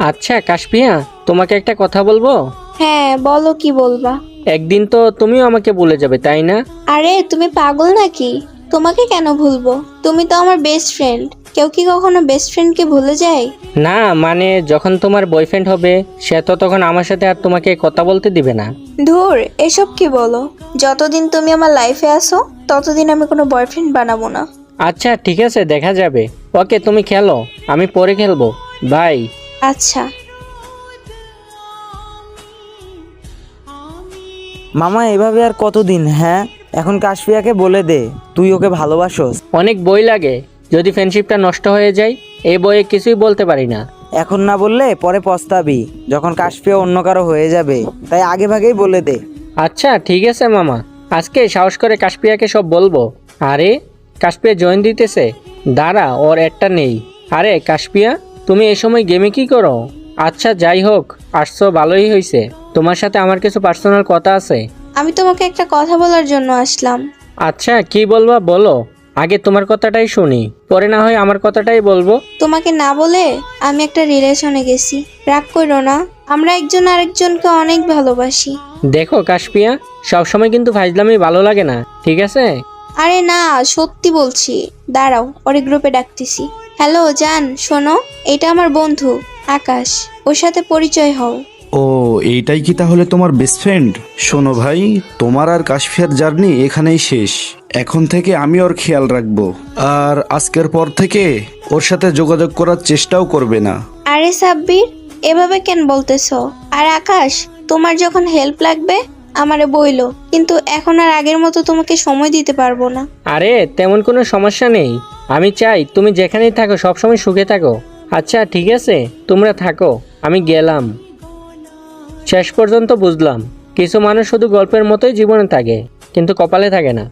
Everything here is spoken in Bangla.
আচ্ছা কাশপিয়া, তোমাকে একটা কথা বলবো। হ্যাঁ বলো, কি বলবা? একদিন তো তুমিও আমাকে ভুলে যাবে, তাই না? আরে তুমি পাগল নাকি? তোমাকে কেন ভুলবো? তুমি তো আমার বেস্ট ফ্রেন্ড। কেউ কি কখনো বেস্ট ফ্রেন্ডকে ভুলে যায়? না মানে যখন তোমার বয়ফ্রেন্ড হবে সে তো তখন আমার সাথে আর তোমাকে কথা বলতে দিবে না। ধুর, এসব কি বলো? যতদিন তুমি আমার লাইফে আসো ততদিন আমি কোনো বয়ফ্রেন্ড বানাবো না। আচ্ছা ঠিক আছে, দেখা যাবে। ওকে, তুমি খেলো, আমি পরে খেলবো। বাই। আচ্ছা। মামা এভাবে আর কতদিন? হ্যাঁ, এখন কাশফিয়াকে বলে দে তুই ওকে ভালোবাসোস। অনেক বই লাগে, যদি ফ্রেন্ডশিপটা নষ্ট হয়ে যায়। এই বইয়ে কিছুই বলতে পারি না। এখন না বললে পরে পস্তাবি যখন কাশফিয়া অন্য কারো হয়ে যাবে, তাই আগে ভাগেই বলে দে। আচ্ছা ঠিক আছে মামা, আজকে সাহস করে কাশপিয়াকে সব বলবো। আরে কাশপিয়া জয়েন দিতেছে, দাঁড়া ওর একটা নেই। আরে কাশপিয়া, তুমি এই সময় গেমে কি করো? আচ্ছা যাই হোক, আসছো ভালোই হয়েছে। তোমার সাথে আমার কিছু পার্সোনাল কথা আছে। আমি তোমাকে একটা কথা বলার জন্য আসলাম। আচ্ছা কি বলবা বলো, আগে তোমার কথাটাই শুনি, পরে না হয় আমার কথাটাই বলবো। তোমাকে না বলে আমি একটা রিলেশনে গেছি। রাগ করো না, আমরা একজন আরেকজনকে অনেক ভালোবাসি। দেখো কাশপিয়া, সবসময় কিন্তু ফাইজলামি ভালো লাগে না, ঠিক আছে? আরে না, সত্যি বলছি। দাঁড়াও, ওরে গ্রুপে ডাকতেছি। হ্যালো জান, শোনো, এটা আমার বন্ধু আকাশ, ওর সাথে পরিচয় হও। ও, এইটাই কি তাহলে তোমার বেস্ট ফ্রেন্ড? শোনো ভাই, তোমার আর কাশফিয়ার জার্নি এখানেই শেষ। এখন থেকে আমি ওর খেয়াল রাখবো, আর আজকের পর থেকে ওর সাথে যোগাযোগ করার চেষ্টাও করবে না। আরে সাব্বির, এভাবে কেন বলতেছো? আর আকাশ, তোমার যখন হেল্প লাগবে আমারে বইলো, কিন্তু এখন আর আগের মতো তোমাকে সময় দিতে পারবো না। আরে তেমন কোনো সমস্যা নেই, আমি চাই তুমি যেখানেই থাকো সবসময় সুখে থাকো। আচ্ছা ঠিক আছে, তোমরা থাকো, আমি গেলাম। শেষ পর্যন্ত বুঝলাম, কিছু মানুষ শুধু গল্পের মতোই জীবনে থাকে, কিন্তু কপালে থাকে না।